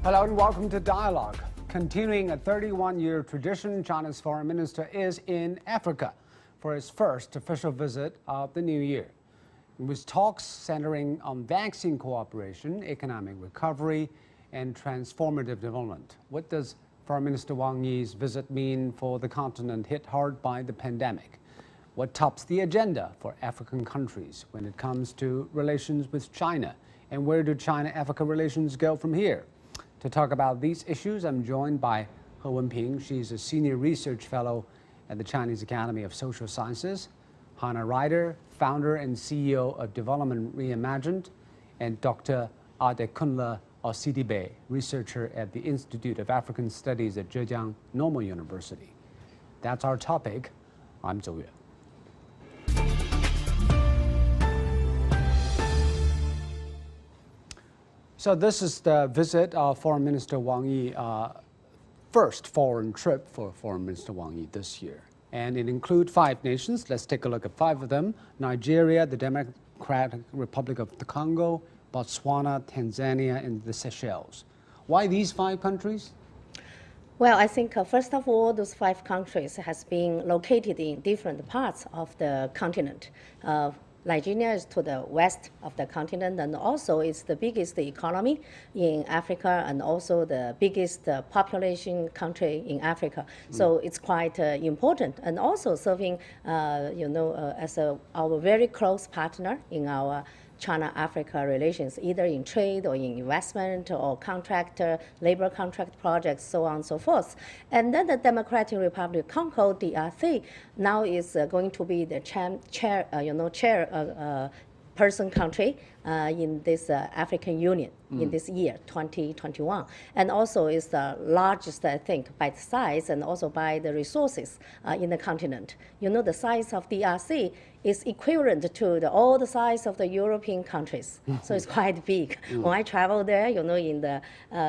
Hello and welcome to Dialogue. Continuing a 31-year tradition, China's foreign minister is in Africa for his first official visit of the new year. With talks centering on vaccine cooperation, economic recovery, and transformative development. What does Foreign Minister Wang Yi's visit mean for the continent hit hard by the pandemic? What tops the agenda for African countries when it comes to relations with China? And where do China-Africa relations go from here? To talk about these issues, I'm joined by He Wenping. She's a senior research fellow at the Chinese Academy of Social Sciences. Hannah Ryder, founder and CEO of Development Reimagined, and Dr. Adekunle Osidibe, researcher at the Institute of African Studies at Zhejiang Normal University. That's our topic. I'm Zhou Yue. So this is the visit of Foreign Minister Wang Yi, first foreign trip for Foreign Minister Wang Yi this year. And it includes 5 nations. Let's take a look at 5 of them. Nigeria, the Democratic Republic of the Congo, Botswana, Tanzania, and the Seychelles. Why these 5 countries? Well, I think first of all, those 5 countries has been located in different parts of the continent. Nigeria is to the west of the continent, and also it's the biggest economy in Africa and also the biggest population country in Africa. So it's quite important, and also serving, as our very close partner in our China-Africa relations, either in trade or in investment or contract, labor contract projects, so on and so forth. And then the Democratic Republic of Congo, DRC, now is going to be the person country in this African Union in this year, 2021. And also is the largest, I think, by the size and also by the resources in the continent. You know, the size of DRC is equivalent to all the size of the European countries. So it's quite big. When I travel there, you know, in the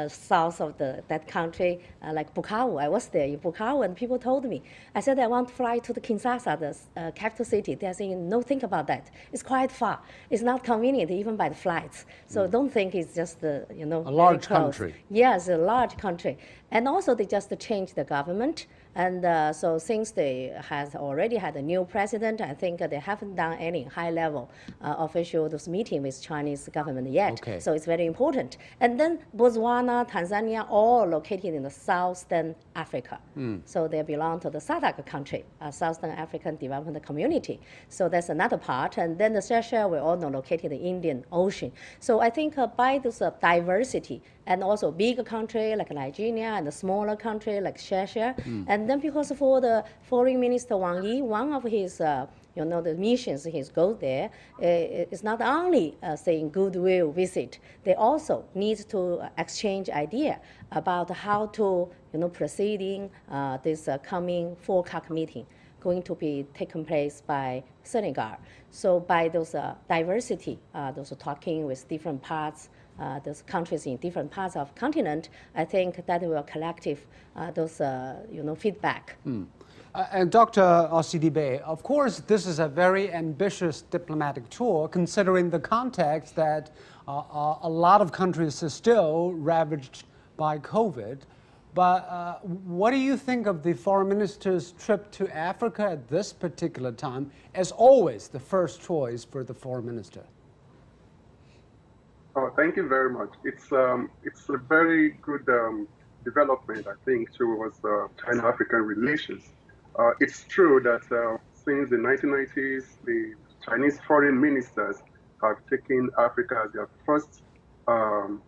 south of that country, like Bukavu, I was there in Bukavu, and people told me, I said, I want to fly to the Kinshasa, the capital city. They're saying, no, think about that. It's quite far. It's not convenient even by the flights. So don't think it's just, a large country. Yes, a large country. And also they just changed the government. And so since they has already had a new president, I think they haven't done any high-level official meeting with Chinese government yet. Okay. So it's very important. And then Botswana, Tanzania, all located in the Southern Africa. So they belong to the SADC country, Southern African Development Community. So that's another part. And then the Seychelles, we all know, located in the Indian Ocean. So I think by this diversity, and also bigger country like Nigeria and a smaller country like Seychelles. And then because for the Foreign Minister Wang Yi, one of his the missions, his goal there is not only saying goodwill visit, they also need to exchange idea about how to proceeding this coming FOCAC meeting going to be taken place by Senegal. So by those diversity, those talking with different parts, those countries in different parts of the continent, I think that will collective those feedback. And Dr. Osidibe, of course, this is a very ambitious diplomatic tour, considering the context that a lot of countries are still ravaged by COVID. But what do you think of the foreign minister's trip to Africa at this particular time, as always, the first choice for the foreign minister? Oh, thank you very much. It's a very good development, I think, towards China-African relations. It's true that since the 1990s, the Chinese foreign ministers have taken Africa as their first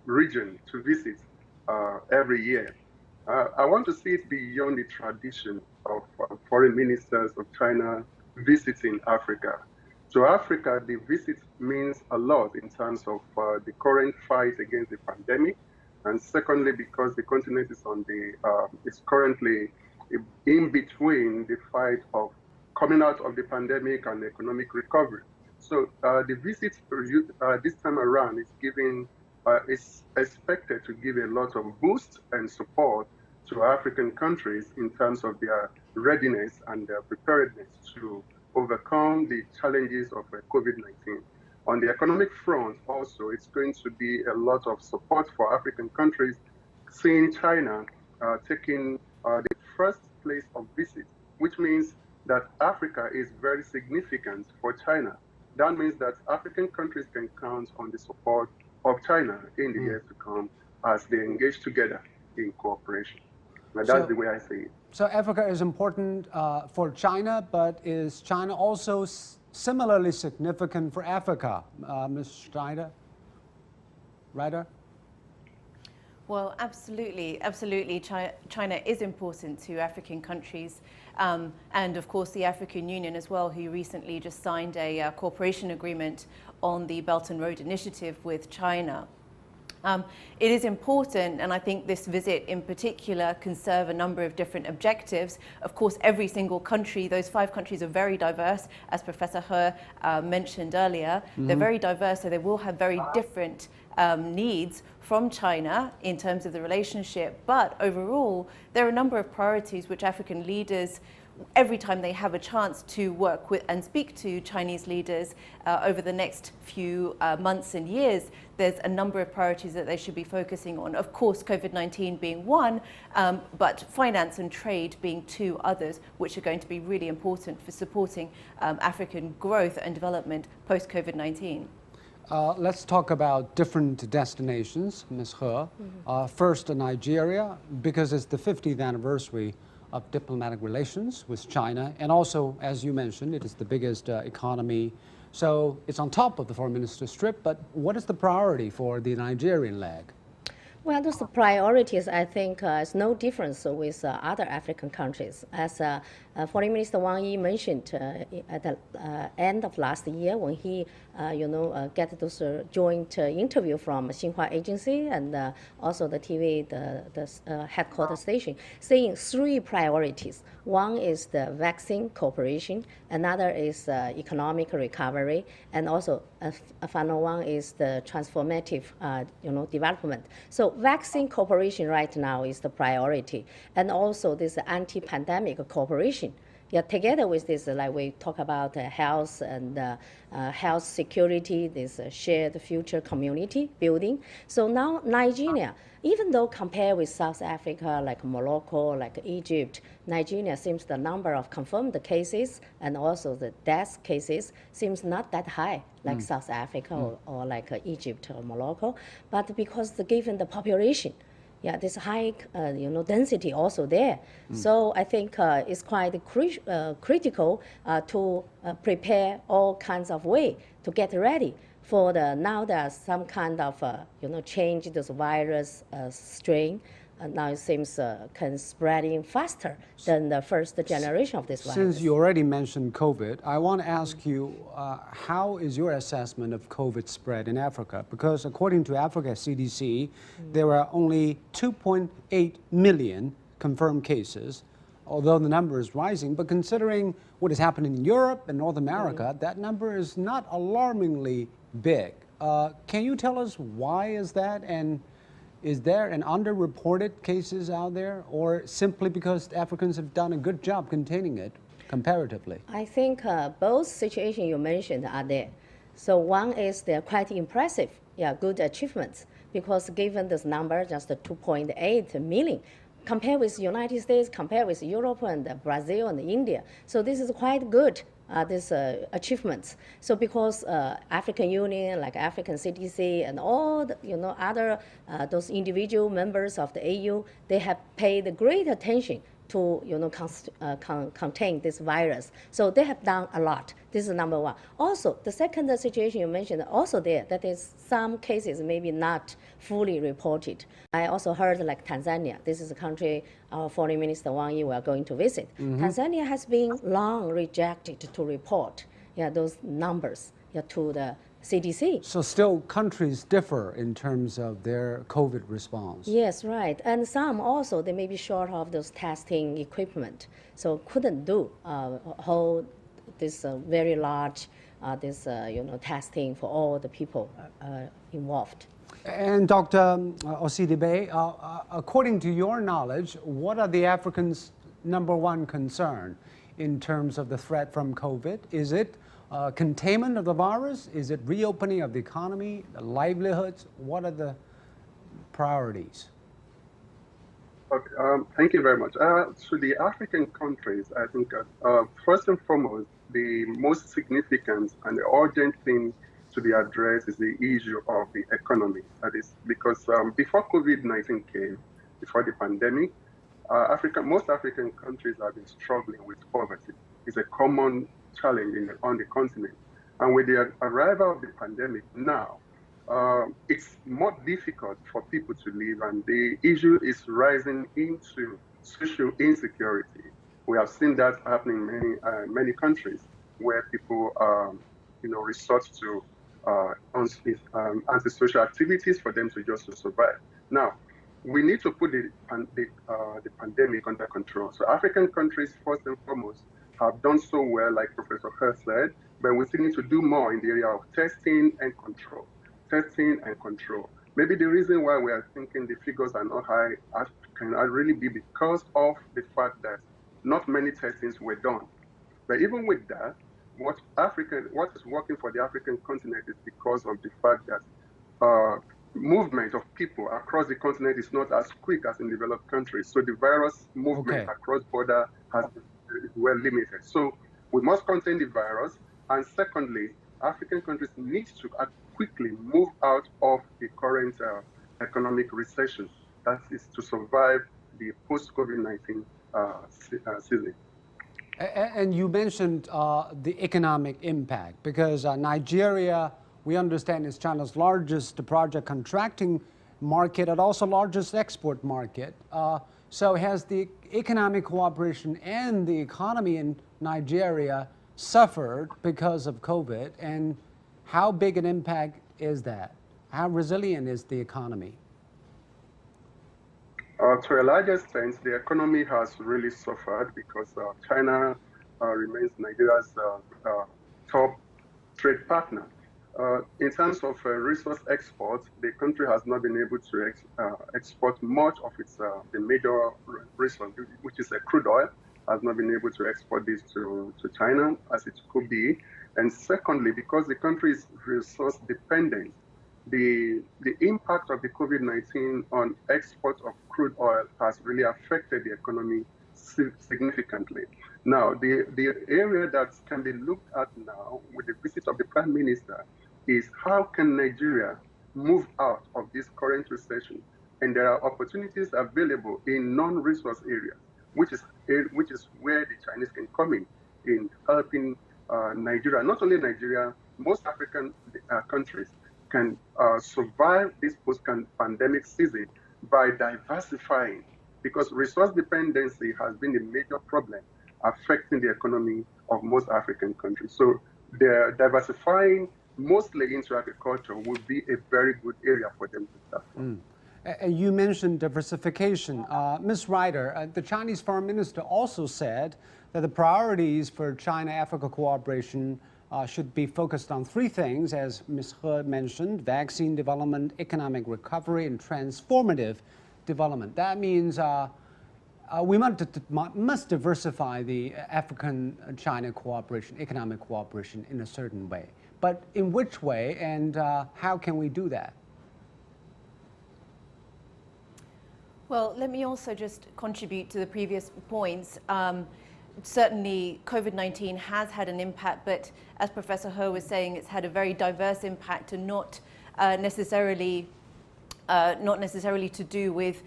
region to visit every year. I want to see it beyond the tradition of foreign ministers of China visiting Africa. To Africa, the visit means a lot in terms of the current fight against the pandemic, and secondly, because the continent is is currently in between the fight of coming out of the pandemic and economic recovery. So the visit this time around is expected to give a lot of boost and support to African countries in terms of their readiness and their preparedness to overcome the challenges of COVID-19. On the economic front also, it's going to be a lot of support for African countries seeing China taking the first place of visit, which means that Africa is very significant for China. That means that African countries can count on the support of China in the years to come as they engage together in cooperation. Now, that's the way I see it. So Africa is important for China, but is China also similarly significant for Africa, Ms. Schneider? Ryder? Well, absolutely, absolutely. China is important to African countries, and of course the African Union as well, who recently just signed a cooperation agreement on the Belt and Road Initiative with China. It is important, and I think this visit in particular can serve a number of different objectives. Of course, every single country, those 5 countries are very diverse, as Professor He mentioned earlier. They're very diverse, so they will have very different needs from China in terms of the relationship. But overall, there are a number of priorities which African leaders, every time they have a chance to work with and speak to Chinese leaders over the next few months and years, there's a number of priorities that they should be focusing on. Of course, COVID-19 being one, but finance and trade being 2 others, which are going to be really important for supporting African growth and development post-COVID-19. Let's talk about different destinations, Ms. He. First, Nigeria, because it's the 50th anniversary of diplomatic relations with China, and also, as you mentioned, it is the biggest economy. So it's on top of the foreign minister's trip, but what is the priority for the Nigerian leg? Well, those priorities, I think, is no difference with other African countries. As Foreign Minister Wang Yi mentioned at the end of last year, when he, get those joint interview from Xinhua Agency and also the TV, the headquarters station, saying 3 priorities. One is the vaccine cooperation, another is economic recovery, and also a final one is the transformative, development. So vaccine cooperation right now is the priority, and also this anti-pandemic cooperation. Yeah, together with this, like we talk about health and health security, this shared future community building. So now Nigeria, even though compared with South Africa, like Morocco, like Egypt, Nigeria seems the number of confirmed cases and also the death cases seems not that high, like South Africa or like Egypt or Morocco. But because given the population, yeah, this high, density also there. So I think it's quite critical to prepare all kinds of way to get ready for now there's some kind of, change this virus strain. Now it seems can spreading faster than the first generation of this virus. Since you already mentioned COVID, I want to ask you, how is your assessment of COVID spread in Africa? Because according to Africa CDC, there are only 2.8 million confirmed cases, although the number is rising. But considering what is happening in Europe and North America, that number is not alarmingly big. Can you tell us why is that? And is there an underreported cases out there, or simply because Africans have done a good job containing it comparatively? I think both situations you mentioned are there. So one is they're quite impressive, good achievements, because given this number, just 2.8 million, compared with United States, compared with Europe and Brazil and India. So this is quite good. These achievements. So because African Union, like African CDC and all the, other those individual members of the AU, they have paid great attention to contain this virus. So they have done a lot. This is number one. Also, the second situation you mentioned also there, that is some cases maybe not fully reported. I also heard like Tanzania. This is a country our Foreign Minister Wang Yi were going to visit. Tanzania has been long rejected to report those numbers to the CDC. So still countries differ in terms of their COVID response. Yes, right. And some also, they may be short of those testing equipment. So couldn't do hold this very large testing for all the people involved. And Dr. Osidibe, according to your knowledge, what are the Africans' number one concern in terms of the threat from COVID? Is it containment of the virus? Is it reopening of the economy, the livelihoods? What are the priorities? Okay, thank you very much. To the African countries, I think first and foremost, the most significant and the urgent thing to be addressed is the issue of the economy. That is because before COVID-19 came, before the pandemic, most African countries have been struggling with poverty. It's a common challenge on the continent. And with the arrival of the pandemic now, it's more difficult for people to live, and the issue is rising into social insecurity. We have seen that happening in many countries where people, resort to antisocial activities for them to just survive. Now, we need to put the pandemic under control. So African countries, first and foremost, have done so well, like Professor Kerr said, but we still need to do more in the area of testing and control. Testing and control. Maybe the reason why we are thinking the figures are not high can really be because of the fact that not many testings were done. But even with that, what is working for the African continent is because of the fact that movement of people across the continent is not as quick as in developed countries. So the virus movement across border is well limited. So we must contain the virus. And secondly, African countries need to quickly move out of the current economic recession. That is to survive the post-COVID-19 season. And you mentioned the economic impact, because Nigeria, we understand, is China's largest project contracting market and also largest export market. So has the economic cooperation and the economy in Nigeria suffered because of COVID, and how big an impact is that? How resilient is the economy? To a large extent, the economy has really suffered because China remains Nigeria's top trade partner. In terms of resource exports, the country has not been able to export much of its the major resource, which is crude oil, has not been able to export this to China as it could be. And secondly, because the country is resource dependent, the impact of the COVID-19 on export of crude oil has really affected the economy significantly. Now, the area that can be looked at now with the visit of the Prime Minister is how can Nigeria move out of this current recession? And there are opportunities available in non-resource areas, which is where the Chinese can come in helping Nigeria. Not only Nigeria, most African countries can survive this post-pandemic season by diversifying, because resource dependency has been a major problem affecting the economy of most African countries. So they're diversifying mostly into agriculture would be a very good area for them to start from. You mentioned diversification. Ms. Ryder, the Chinese Foreign Minister also said that the priorities for China-Africa cooperation should be focused on three things, as Ms. He mentioned: vaccine development, economic recovery, and transformative development. That means we must diversify the African-China cooperation, economic cooperation, in a certain way. But in which way, and how can we do that? Well, let me also just contribute to the previous points. Certainly, COVID-19 has had an impact, but as Professor He was saying, it's had a very diverse impact, and not necessarily to do with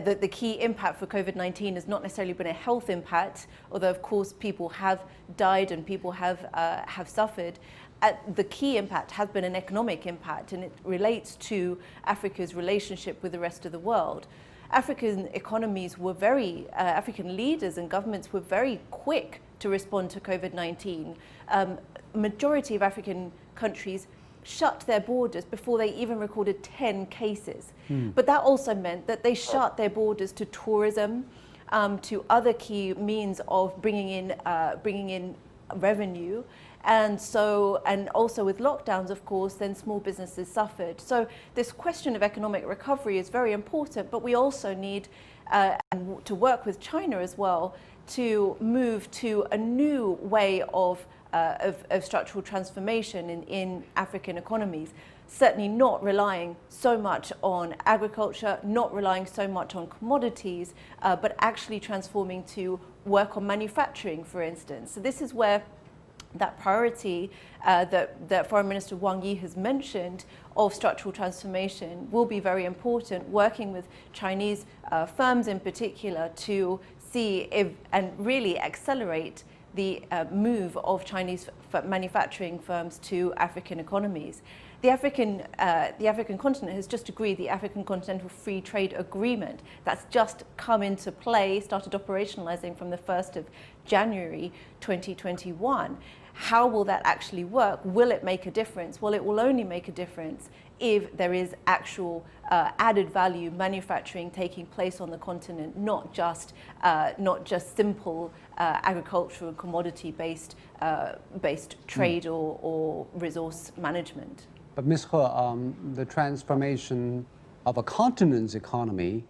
the key impact for COVID-19 has not necessarily been a health impact, although of course people have died and people have suffered. The key impact has been an economic impact, and it relates to Africa's relationship with the rest of the world. African economies were African leaders and governments were very quick to respond to COVID-19. Majority of African countries shut their borders before they even recorded 10 cases. But that also meant that they shut their borders to tourism, to other key means of bringing in revenue. And also with lockdowns, of course, then small businesses suffered. So this question of economic recovery is very important, but we also need to work with China as well to move to a new way of structural transformation in African economies. certainly not relying so much on agriculture, not relying so much on commodities, but actually transforming to work on manufacturing, for instance. So this is where that priority that Foreign Minister Wang Yi has mentioned of structural transformation will be very important, working with Chinese firms in particular to see if and really accelerate the move of Chinese manufacturing firms to African economies. The African continent has just agreed the African Continental Free Trade Agreement. That's just come into play, started operationalizing from the 1st of January 2021. How will that actually work? Will it make a difference? Well, it will only make a difference if there is actual added value manufacturing taking place on the continent, not just simple agricultural commodity-based trade or resource management. But Ms. He, the transformation of a continent's economy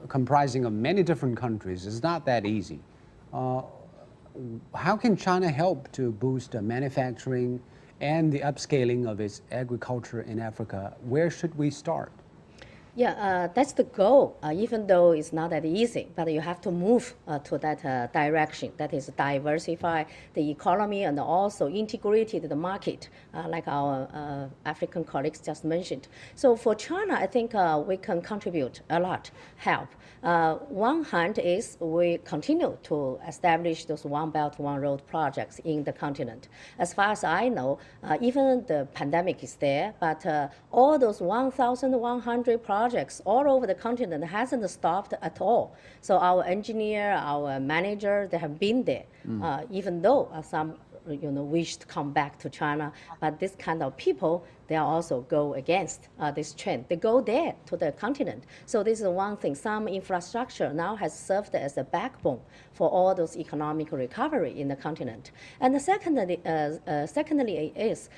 comprising of many different countries is not that easy. How can China help to boost manufacturing and the upscaling of its agriculture in Africa? Where should we start? Yeah, that's the goal, even though it's not that easy, but you have to move to that direction. That is diversify the economy and also integrated the market, like our African colleagues just mentioned. So for China, I think we can contribute a lot, help. One hand is we continue to establish those One Belt, One Road projects in the continent. As far as I know, even the pandemic is there, but all those 1,100 projects all over the continent hasn't stopped at all. So our engineer, our manager, they have been there, even though some wish to come back to China, but this kind of people, they also go against this trend. They go there to the continent. So this is one thing. Some infrastructure now has served as a backbone for all those economic recovery in the continent. And secondly is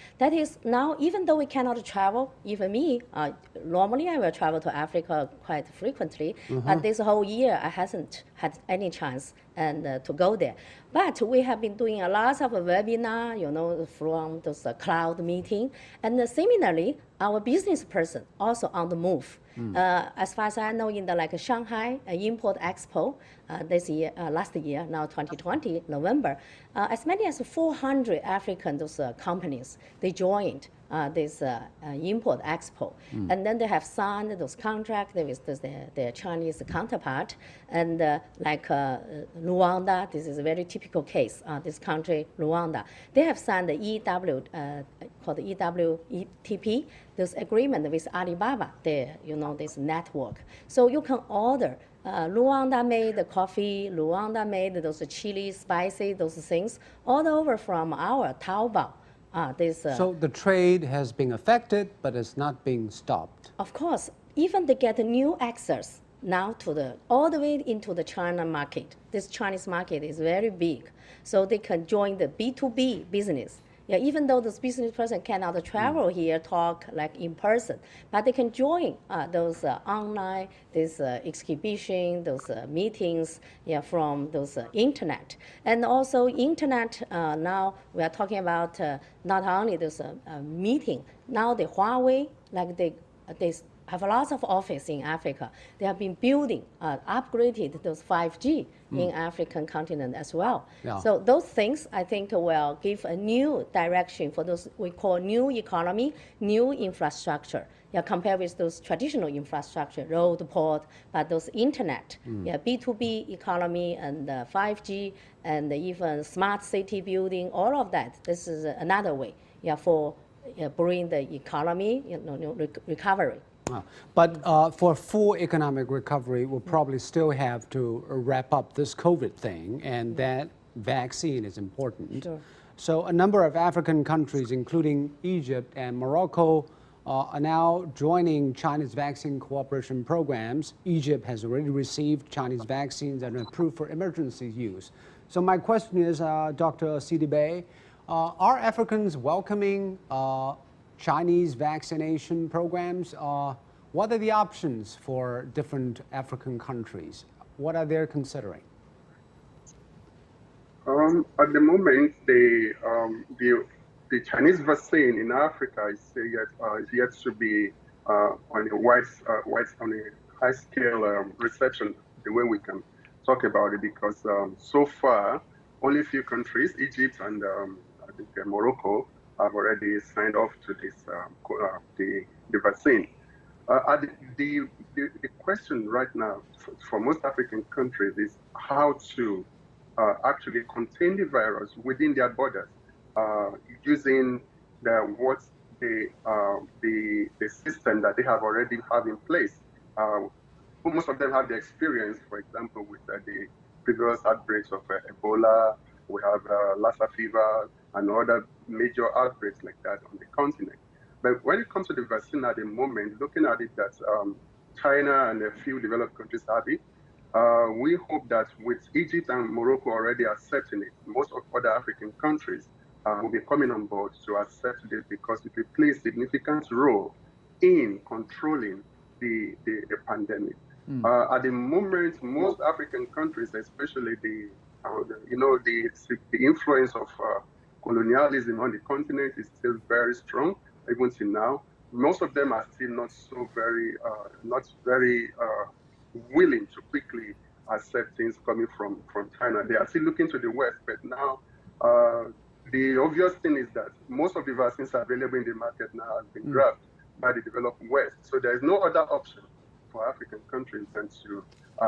now, even though we cannot travel, even me, normally I will travel to Africa quite frequently, but this whole year I hasn't had any chance to go there. But we have been doing a lot of webinar, from those cloud meeting, and similarly, our business person also on the move. As far as I know, in the Shanghai Import Expo last year, now 2020, November, as many as 400 African companies, they joined this import expo. And then they have signed those contracts with their Chinese counterpart. And Rwanda, this is a very typical case, this country, Rwanda, they have signed the called EWTP, this agreement with Alibaba, this network. So you can order Rwanda made coffee, Rwanda made those chili, spicy, those things, all over from our Taobao. So the trade has been affected, but it's not being stopped. Of course, even they get new access now to all the way into the China market. This Chinese market is very big, so they can join the B2B business. Yeah, even though this business person cannot travel here, talk in person, but they can join those online, this exhibition, those meetings, from those internet. And also internet, now we are talking about not only this meeting, now the Huawei, they have a lot of office in Africa. They have been building, upgraded those 5G in African continent as well. Yeah. So those things, I think, will give a new direction for those we call new economy, new infrastructure. Yeah, compared with those traditional infrastructure, road, port, but those internet, B2B economy and 5G and even smart city building, all of that. This is another way, for bring the economy, recovery. But for full economic recovery, we'll probably still have to wrap up this COVID thing, and that vaccine is important. Sure. So a number of African countries, including Egypt and Morocco, are now joining China's vaccine cooperation programs. Egypt has already received Chinese vaccines that are approved for emergency use. So my question is, Dr. Sidibe, are Africans welcoming Chinese vaccination programs? What are the options for different African countries? What are they considering? At the moment, the the Chinese vaccine in Africa is yet to be on a high scale reception, the way we can talk about it, because so far only a few countries, Egypt and I think Morocco, have already signed off to this the vaccine. The question right now for most African countries is how to actually contain the virus within their borders using the system that they have already have in place. Most of them have the experience, for example, with the previous outbreaks of Ebola. We have Lassa fever and other major outbreaks like that on the continent. But when it comes to the vaccine at the moment, looking at it that China and a few developed countries have it, we hope that with Egypt and Morocco already accepting it, most of other African countries will be coming on board to accept it because it will play a significant role in controlling the pandemic. At the moment, most African countries, especially the influence of colonialism on the continent is still very strong, even till now. Most of them are still not very willing to quickly accept things coming from China. They are still looking to the West, but now the obvious thing is that most of the vaccines available in the market now have been grabbed by the developed West. So there is no other option for African countries than to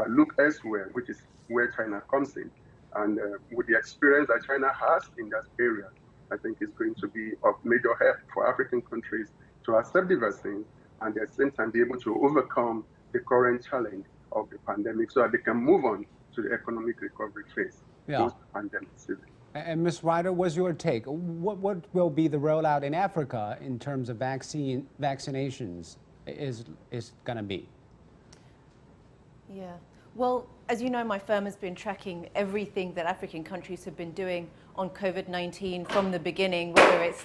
look elsewhere, which is where China comes in. And with the experience that China has in that area, I think it's going to be of major help for African countries to accept the vaccine and at the same time be able to overcome the current challenge of the pandemic so that they can move on to the economic recovery phase post-pandemic season. And Ms. Ryder, what's your take? What will be the rollout in Africa in terms of vaccinations is going to be? Yeah. Well, as you know, my firm has been tracking everything that African countries have been doing on COVID-19 from the beginning, whether it's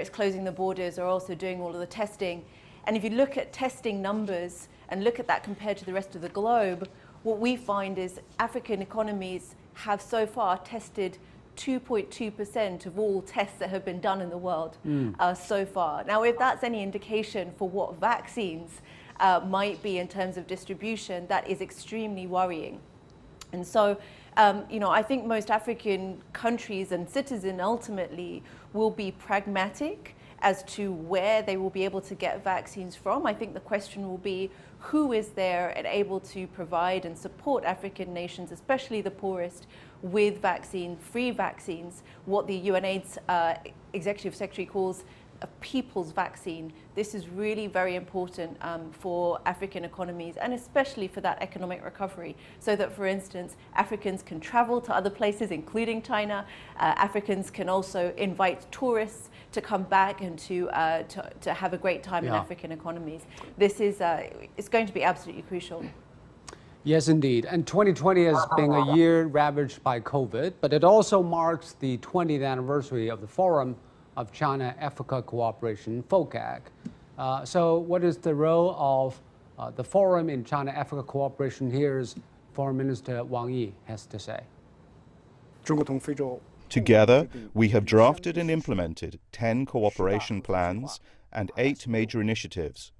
closing the borders or also doing all of the testing. And if you look at testing numbers and look at that compared to the rest of the globe, what we find is African economies have so far tested 2.2% of all tests that have been done in the world so far. Now, if that's any indication for what vaccines might be in terms of distribution, that is extremely worrying. And so, I think most African countries and citizens ultimately will be pragmatic as to where they will be able to get vaccines from. I think the question will be who is there and able to provide and support African nations, especially the poorest, with free vaccines, what the UNAIDS Executive Secretary calls a people's vaccine. This is really very important for African economies and especially for that economic recovery, so that, for instance, Africans can travel to other places, including China. Africans can also invite tourists to come back and to have a great time in African economies. This is it's going to be absolutely crucial. Yes, indeed. And 2020 has been a year ravaged by COVID, but it also marks the 20th anniversary of the Forum of China-Africa Cooperation, FOCAC. So what is the role of the Forum in China-Africa Cooperation? Here's Foreign Minister Wang Yi has to say. Together, we have drafted and implemented 10 cooperation plans and 8 major initiatives.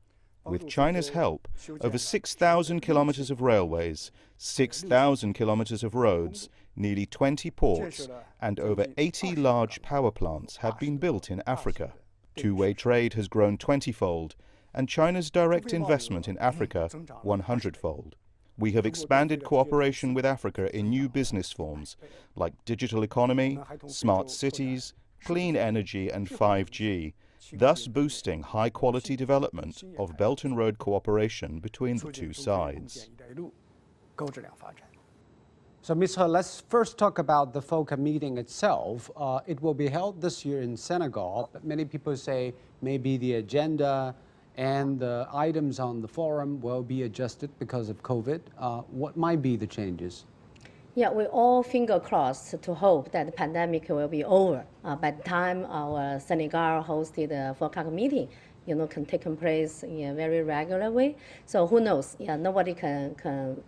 With China's help, over 6,000 kilometers of railways, 6,000 kilometers of roads, nearly 20 ports, and over 80 large power plants have been built in Africa. Two-way trade has grown 20-fold, and China's direct investment in Africa 100-fold. We have expanded cooperation with Africa in new business forms like digital economy, smart cities, clean energy, and 5G, thus boosting high-quality development of Belt and Road cooperation between the two sides. So, Ms. He, let's first talk about the FOCAC meeting itself. It will be held this year in Senegal, but many people say maybe the agenda and the items on the forum will be adjusted because of COVID. What might be the changes? Yeah, we all finger crossed to hope that the pandemic will be over by the time our Senegal hosted the FOCAC meeting can take place in a very regular way. So who knows? Yeah, nobody can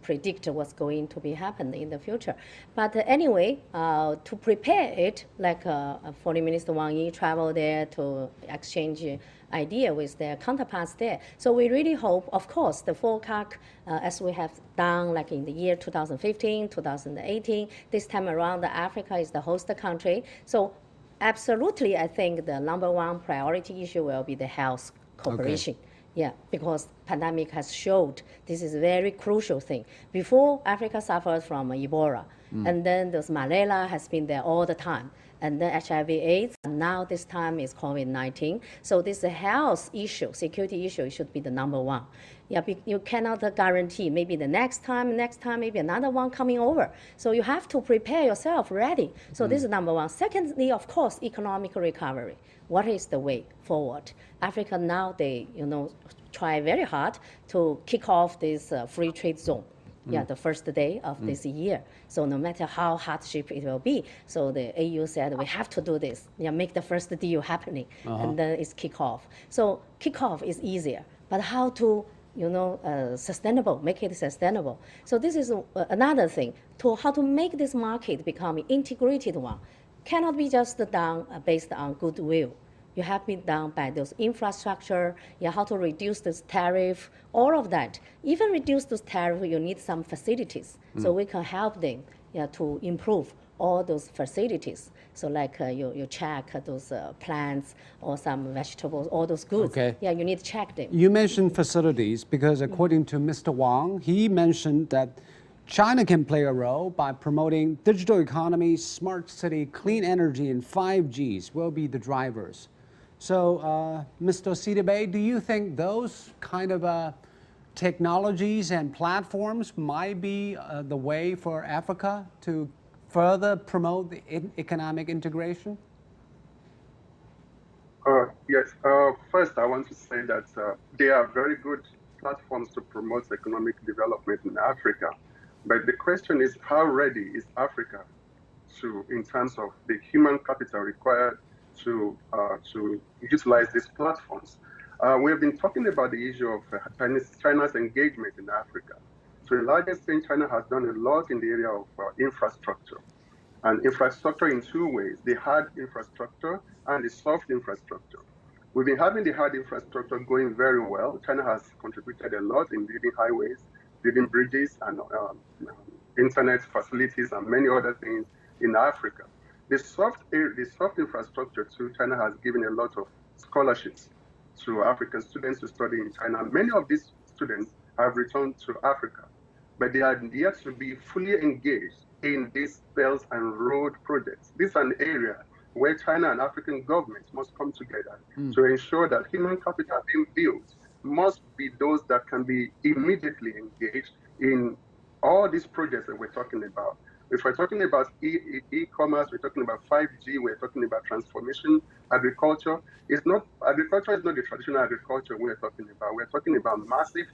predict what's going to be happening in the future. But anyway, to prepare it, like Foreign Minister Wang Yi traveled there to exchange idea with their counterparts there. So we really hope, of course, the FOCAC, as we have done like in the year 2015, 2018, this time around, Africa is the host country. So absolutely, I think the #1 priority issue will be the health cooperation. Okay. Yeah, because pandemic has showed this is a very crucial thing. Before, Africa suffered from Ebola, and then this malaria has been there all the time, and then HIV/AIDS, and now this time is COVID-19. So this health issue, security issue should be the #1. Yeah, you cannot guarantee maybe the next time, maybe another one coming over. So you have to prepare yourself ready. So this is #1. Secondly, of course, economic recovery. What is the way forward? Africa now, they try very hard to kick off this free trade zone. Yeah, the first day of this year. So no matter how hardship it will be, so the AU said we have to do this. Yeah, make the first deal happening, and then it's kick off. So kick off is easier, but how to sustainable, make it sustainable. So this is another thing, to how to make this market become an integrated one. Cannot be just done based on goodwill. You have been done by those infrastructure, how to reduce this tariff, all of that. Even reduce those tariff, you need some facilities. So we can help them to improve all those facilities. So like you check those plants or some vegetables, all those goods. Okay. Yeah, you need to check them. You mentioned facilities because according to Mr. Wang, he mentioned that China can play a role by promoting digital economy, smart city, clean energy, and 5Gs will be the drivers. So, Mr. Sidibe, do you think those kind of technologies and platforms might be the way for Africa to further promote the economic integration? Yes. First, I want to say that they are very good platforms to promote economic development in Africa. But the question is, how ready is Africa in terms of the human capital required to utilize these platforms? We have been talking about the issue of China's engagement in Africa. To a large extent, China has done a lot in the area of infrastructure. And infrastructure in two ways, the hard infrastructure and the soft infrastructure. We've been having the hard infrastructure going very well. China has contributed a lot in building highways, building bridges, and internet facilities, and many other things in Africa. The soft infrastructure too, China has given a lot of scholarships to African students to study in China. Many of these students have returned to Africa, but they are yet to be fully engaged in these Belt and Road projects. This is an area where China and African governments must come together to ensure that human capital being built must be those that can be immediately engaged in all these projects that we're talking about. If we're talking about e-commerce, we're talking about 5G, we're talking about transformation, agriculture. Agriculture is not the traditional agriculture we're talking about. We're talking about massive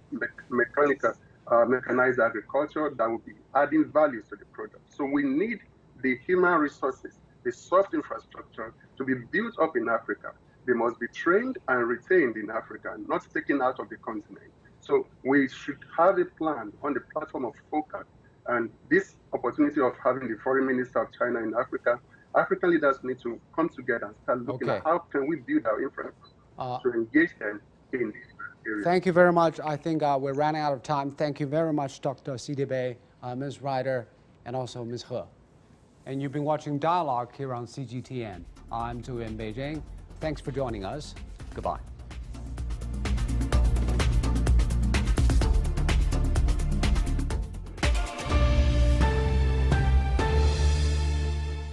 mechanized agriculture that will be adding values to the product. So we need the human resources, the soft infrastructure to be built up in Africa. They must be trained and retained in Africa, not taken out of the continent. So we should have a plan on the platform of FOCAC. And this opportunity of having the Foreign Minister of China in Africa, African leaders need to come together and start looking at how can we build our infrastructure to engage them in this area. Thank you very much. I think we're running out of time. Thank you very much, Dr. Sidibe, Ms. Ryder, and also Ms. He. And you've been watching Dialogue here on CGTN. I'm Tu in Beijing. Thanks for joining us. Goodbye.